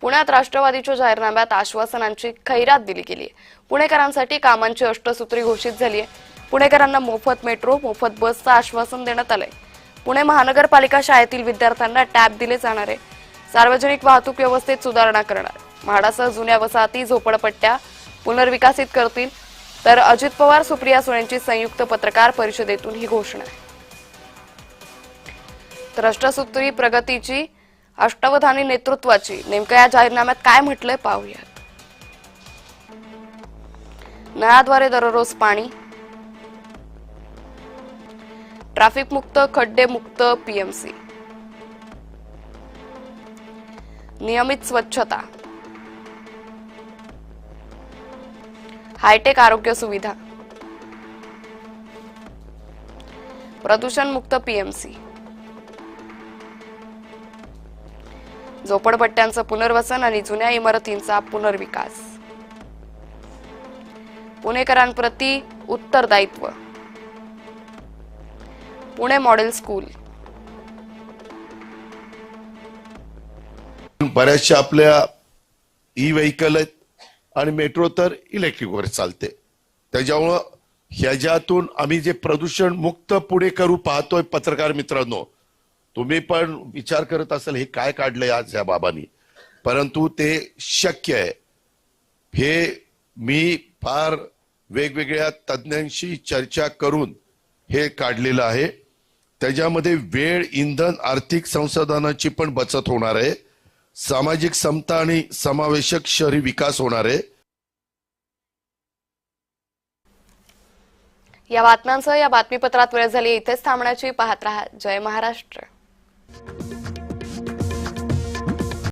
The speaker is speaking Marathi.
पुण्यात राष्ट्रवादीच्या जाहीरनाम्यात आश्वासनांची खैरात दिली गेली आहे। पुणेकरांसाठी कामांची अष्टसूत्री घोषित झाली आहे। पुणेकरांना मोफत मेट्रो, मोफत बसचं आश्वासन देण्यात आलंय। पुणे महानगरपालिका शाळेतील विद्यार्थ्यांना टॅब दिले जाणार आहे। सार्वजनिक वाहतूक व्यवस्थेत सुधारणा करणार। म्हाडासह जुन्या वसाहती, झोपडपट्ट्या पुनर्विकसित करतील। तर अजित पवार, सुप्रिया सुळेंची संयुक्त पत्रकार परिषदेतून ही घोषणा आहे। तर अष्टसूत्री प्रगतीची अष्टवधानी नेतृत्वाची नेमकं या जाहीरनाम्यात काय म्हटलंय पाहूयात। नळाद्वारे दररोज पाणी, ट्रॅफिक मुक्त, खड्डे मुक्त पीएमसी, नियमित स्वच्छता, हायटेक आरोग्य सुविधा, प्रदूषण मुक्त पीएमसी, झोपडपट्ट्यांचं पुनर्वसन आणि जुन्या इमारतींचा पुनर्विकास, पुणेकरांप्रती उत्तरदायित्व, पुणे मॉडेल स्कूल। बऱ्याचशा आपल्या ई व्हेकल आहेत आणि मेट्रो तर इलेक्ट्रिक वर चालते। त्याच्यामुळं ह्याच्यातून आम्ही जे प्रदूषण मुक्त पुणे करू पाहतोय। पत्रकार मित्रांनो, तुम्ही पण विचार करत असाल हे काय काढलंय आज या बाबांनी, परंतु ते शक्य आहे। हे मी फार वेगवेगळ्या तज्ञांशी चर्चा करून हे काढलेलं आहे। त्याच्यामध्ये वेळ, इंधन, आर्थिक संसाधनाची पण बचत होणार आहे। सामाजिक समता आणि समावेशक शहरी विकास होणार आहे। या बातम्यांसह या बातमीपत्रात वेळ झाली इथेच थांबण्याची। पाहत रहा जय महाराष्ट्र।